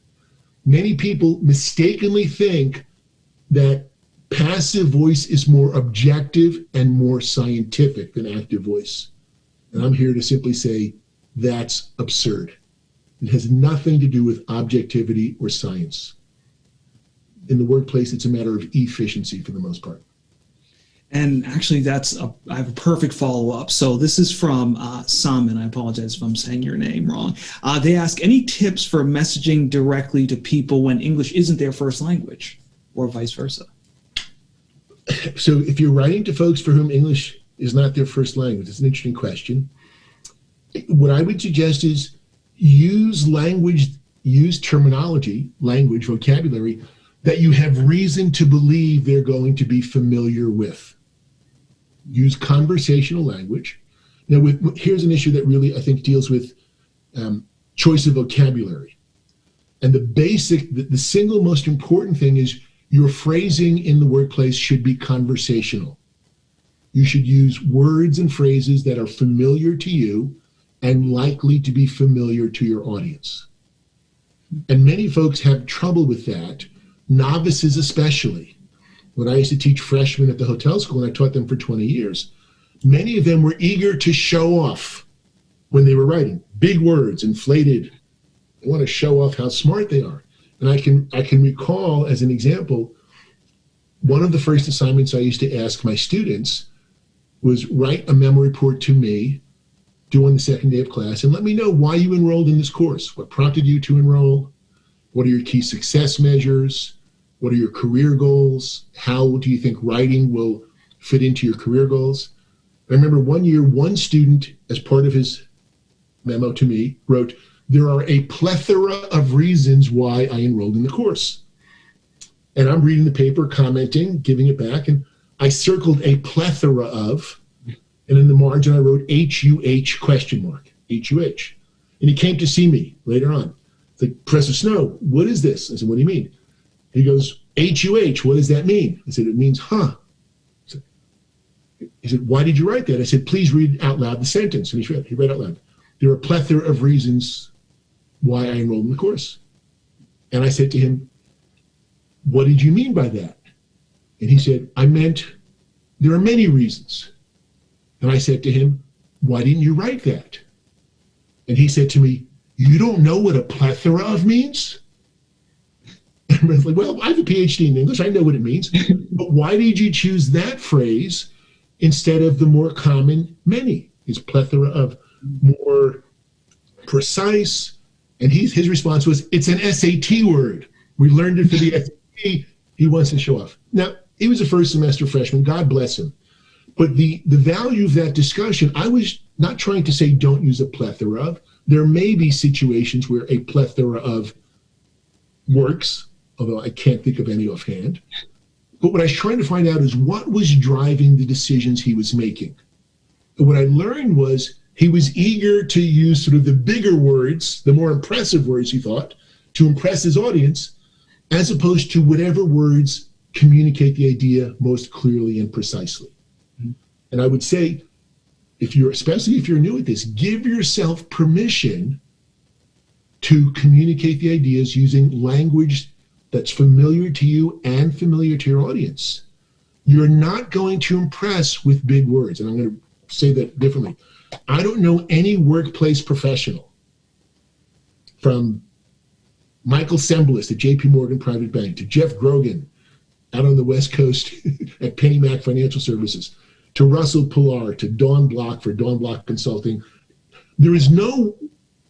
Many people mistakenly think that passive voice is more objective and more scientific than active voice. And I'm here to simply say that's absurd. It has nothing to do with objectivity or science. In the workplace, it's a matter of efficiency for the most part. And actually, I have a perfect follow-up. So this is from Sam, I apologize if I'm saying your name wrong. They ask, any tips for messaging directly to people when English isn't their first language, or vice versa? So if you're writing to folks for whom English is not their first language, it's an interesting question. What I would suggest is use terminology, language, vocabulary, that you have reason to believe they're going to be familiar with. Use conversational language. Now, here's an issue that really, I think, deals with choice of vocabulary. And the single most important thing is your phrasing in the workplace should be conversational. You should use words and phrases that are familiar to you and likely to be familiar to your audience. And many folks have trouble with that, novices especially. When I used to teach freshmen at the hotel school, and I taught them for 20 years, many of them were eager to show off when they were writing. Big words, inflated. They want to show off how smart they are. And I can recall, as an example, one of the first assignments I used to ask my students was write a memo report to me due on the second day of class and let me know why you enrolled in this course. What prompted you to enroll? What are your key success measures? What are your career goals? How do you think writing will fit into your career goals? I remember one year, one student, as part of his memo to me, wrote, "There are a plethora of reasons why I enrolled in the course." And I'm reading the paper, commenting, giving it back, and I circled a plethora of, and in the margin I wrote HUH question mark, HUH. And he came to see me later on. It's like, "Professor Snow, what is this?" I said, "What do you mean?" He goes, "HUH, what does that mean?" I said, "It means, huh." He said, "Why did you write that?" I said, "Please read out loud the sentence." And he read out loud. "There are a plethora of reasons why I enrolled in the course." And I said to him, "What did you mean by that?" And he said, "I meant there are many reasons." And I said to him, "Why didn't you write that?" And he said to me, "You don't know what a plethora of means?" And I was like, "Well, I have a PhD in English. I know what it means. But why did you choose that phrase instead of the more common many?" His plethora of more precise. And his response was, "It's an SAT word. We learned it for the SAT. He wants to show off." Now, he was a first semester freshman. God bless him. But the value of that discussion, I was not trying to say don't use a plethora of. There may be situations where a plethora of works, although I can't think of any offhand. But what I was trying to find out is what was driving the decisions he was making. And what I learned was he was eager to use sort of the bigger words, the more impressive words, he thought, to impress his audience, as opposed to whatever words communicate the idea most clearly and precisely. Mm-hmm. And I would say, especially if you're new at this, give yourself permission to communicate the ideas using language that's familiar to you and familiar to your audience. You're not going to impress with big words. And I'm going to say that differently. I don't know any workplace professional, from Michael Semblist at JP Morgan Private Bank to Jeff Grogan out on the West Coast at PennyMac Financial Services, to Russell Pilar, to Dawn Block for Dawn Block Consulting. There is no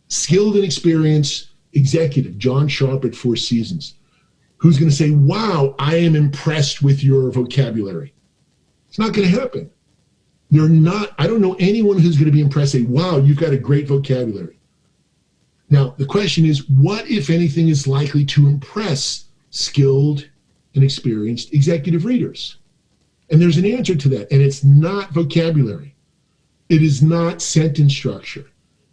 skilled and experienced executive, John Sharp at Four Seasons, who's going to say, "Wow, I am impressed with your vocabulary." It's not going to happen. I don't know anyone who's going to be impressed, say, "Wow, you've got a great vocabulary." Now, the question is, what, if anything, is likely to impress skilled and experienced executive readers? And there's an answer to that, and it's not vocabulary. It is not sentence structure.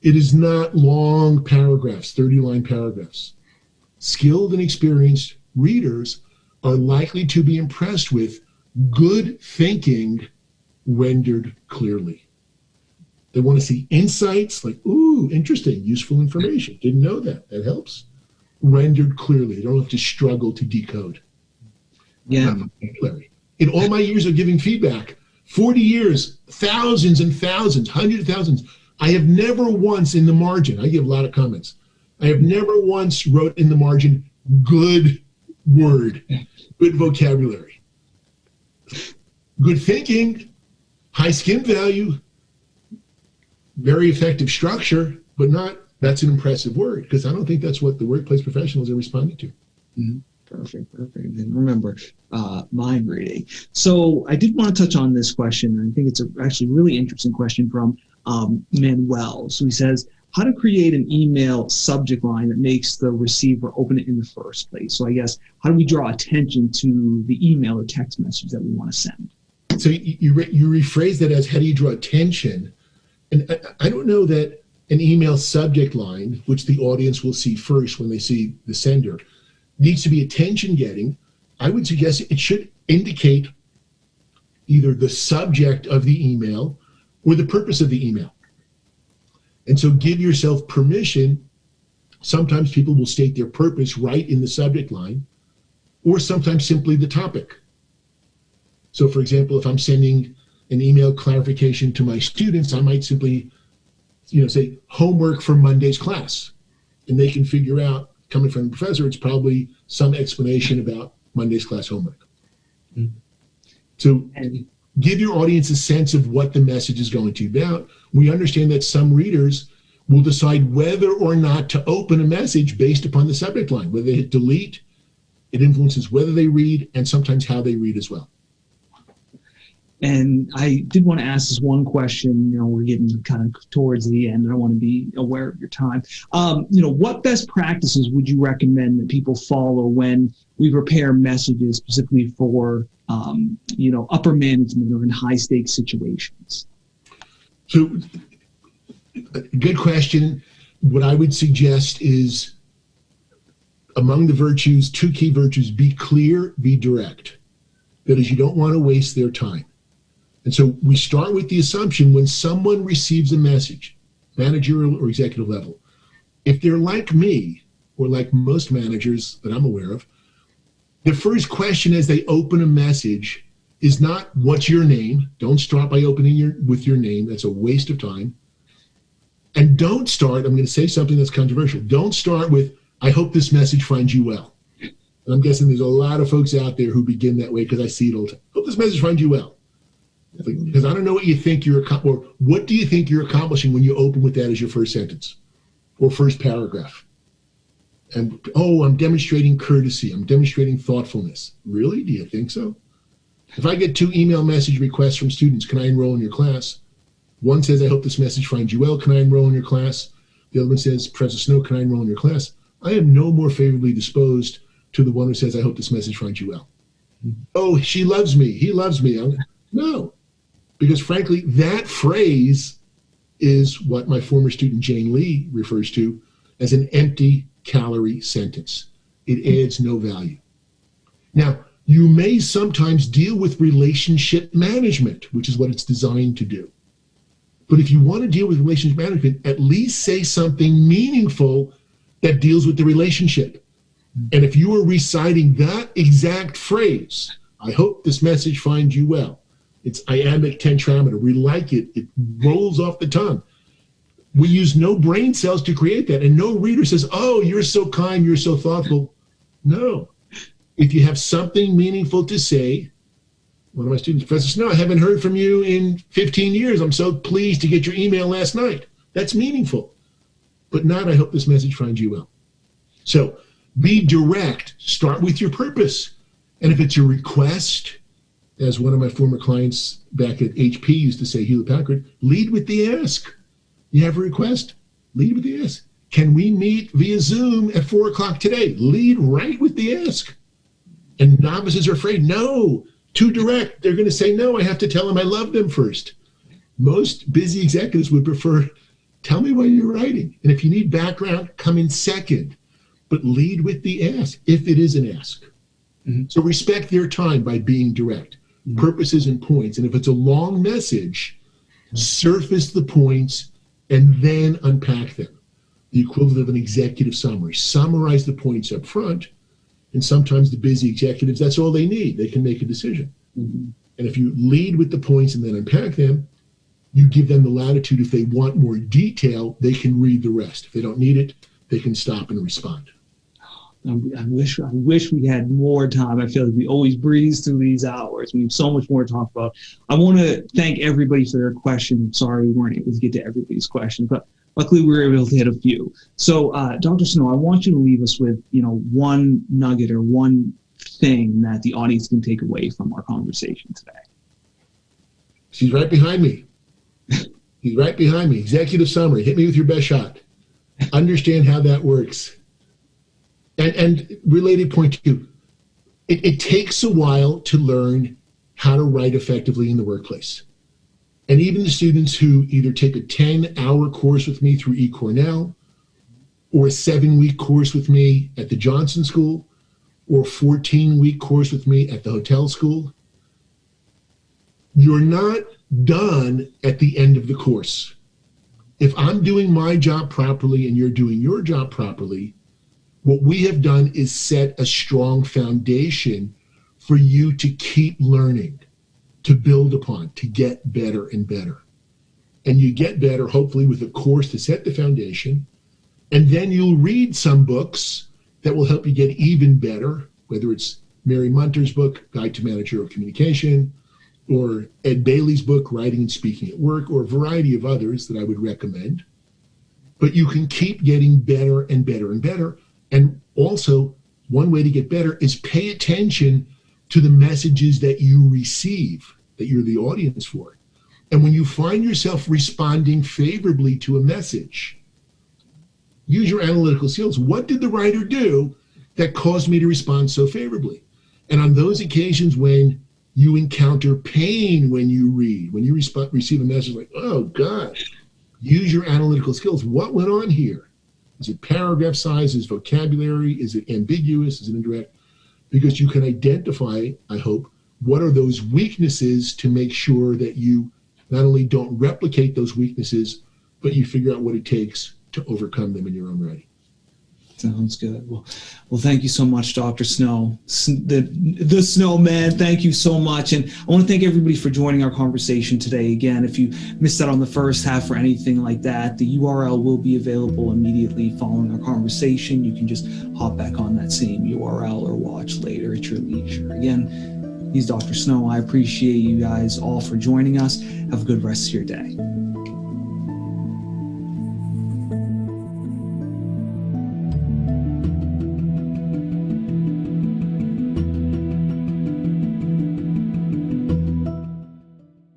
It is not long paragraphs, 30-line paragraphs. Skilled and experienced readers are likely to be impressed with good thinking rendered clearly. They want to see insights like, "Ooh, interesting, useful information. Didn't know that. That helps." Rendered clearly. They don't have to struggle to decode. Yeah. In all my years of giving feedback, 40 years, thousands and thousands, hundreds of thousands, I have never once in the margin, I give a lot of comments, I have never once wrote in the margin, "Good word, good vocabulary." Good thinking, high skin value, very effective structure, but not, "That's an impressive word," because I don't think that's what the workplace professionals are responding to. Mm-hmm. Perfect. And remember, mind reading. So I did want to touch on this question. I think it's actually really interesting question from Manuel. So he says, how to create an email subject line that makes the receiver open it in the first place. So I guess, how do we draw attention to the email or text message that we want to send? So you rephrase that as, how do you draw attention? And I don't know that an email subject line, which the audience will see first when they see the sender, needs to be attention-getting. I would suggest it should indicate either the subject of the email or the purpose of the email. And so give yourself permission. Sometimes people will state their purpose right in the subject line, or sometimes simply the topic. So for example, if I'm sending an email clarification to my students, I might simply, say homework for Monday's class. And they can figure out, coming from the professor, it's probably some explanation about Monday's class homework. Mm-hmm. So give your audience a sense of what the message is going to be about. We understand that some readers will decide whether or not to open a message based upon the subject line. Whether they hit delete, it influences whether they read and sometimes how they read as well. And I did want to ask this one question. We're getting kind of towards the end. I want to be aware of your time. What best practices would you recommend that people follow when we prepare messages specifically for, upper management or in high stakes situations? So, good question. What I would suggest is, among the virtues, 2 key virtues: be clear, be direct. That is, you don't want to waste their time. And so we start with the assumption when someone receives a message, managerial or executive level, if they're like me or like most managers that I'm aware of, the first question as they open a message is not, what's your name? Don't start by opening with your name. That's a waste of time. And don't start, I'm going to say something that's controversial. Don't start with, I hope this message finds you well. And I'm guessing there's a lot of folks out there who begin that way because I see it all the time. Hope this message finds you well. Because I don't know what you think or what do you think you're accomplishing when you open with that as your first sentence or first paragraph? And, I'm demonstrating courtesy. I'm demonstrating thoughtfulness. Really? Do you think so? If I get 2 email message requests from students, can I enroll in your class? One says, I hope this message finds you well. Can I enroll in your class? The other one says, Professor Snow, can I enroll in your class? I am no more favorably disposed to the one who says, I hope this message finds you well. Oh, she loves me. He loves me. No. Because frankly, that phrase is what my former student Jane Lee refers to as an empty calorie sentence. It adds no value. Now, you may sometimes deal with relationship management, which is what it's designed to do. But if you want to deal with relationship management, at least say something meaningful that deals with the relationship. And if you are reciting that exact phrase, I hope this message finds you well. It's iambic tetrameter. We like it. It rolls off the tongue. We use no brain cells to create that. And no reader says, oh, you're so kind, you're so thoughtful. No. If you have something meaningful to say, one of my students, Professor Snow, I haven't heard from you in 15 years. I'm so pleased to get your email last night. That's meaningful. But not, I hope this message finds you well. So be direct. Start with your purpose. And if it's a request, as one of my former clients back at HP used to say, Hewlett Packard, lead with the ask. You have a request? Lead with the ask. Can we meet via Zoom at 4 o'clock today? Lead right with the ask. And novices are afraid, no, too direct. They're going to say, no, I have to tell them I love them first. Most busy executives would prefer, tell me what you're writing. And if you need background, come in second. But lead with the ask, if it is an ask. Mm-hmm. So respect their time by being direct. Purposes and points. And if it's a long message, surface the points and then unpack them. The equivalent of an executive summary. Summarize the points up front. And sometimes the busy executives, that's all they need. They can make a decision. Mm-hmm. And if you lead with the points and then unpack them, you give them the latitude. If they want more detail, they can read the rest. If they don't need it, they can stop and respond. I wish we had more time. I feel like we always breeze through these hours. We have so much more to talk about. I want to thank everybody for their questions. Sorry we weren't able to get to everybody's questions, but luckily we were able to hit a few. So, Dr. Snow, I want you to leave us with, one nugget or one thing that the audience can take away from our conversation today. She's right behind me. He's right behind me. Executive summary. Hit me with your best shot. Understand how that works. And related point 2, it takes a while to learn how to write effectively in the workplace. And even the students who either take a 10-hour course with me through eCornell, or a 7-week course with me at the Johnson School, or a 14-week course with me at the Hotel School, you're not done at the end of the course. If I'm doing my job properly and you're doing your job properly, what we have done is set a strong foundation for you to keep learning, to build upon, to get better and better. And you get better, hopefully, with a course to set the foundation. And then you'll read some books that will help you get even better, whether it's Mary Munter's book, Guide to Managerial Communication, or Ed Bailey's book, Writing and Speaking at Work, or a variety of others that I would recommend. But you can keep getting better and better and better. And also, one way to get better is pay attention to the messages that you receive, that you're the audience for. And when you find yourself responding favorably to a message, use your analytical skills. What did the writer do that caused me to respond so favorably? And on those occasions when you encounter pain when you read, when you receive a message like, oh gosh, use your analytical skills. What went on here? Is it paragraph size? Is it vocabulary? Is it ambiguous? Is it indirect? Because you can identify, I hope, what are those weaknesses to make sure that you not only don't replicate those weaknesses, but you figure out what it takes to overcome them in your own writing. Sounds good. Well, thank you so much, Dr. Snow, the Snowman. Thank you so much. And I want to thank everybody for joining our conversation today. Again, if you missed out on the first half or anything like that, the URL will be available immediately following our conversation. You can just hop back on that same URL or watch later at your leisure. Again, he's Dr. Snow. I appreciate you guys all for joining us. Have a good rest of your day.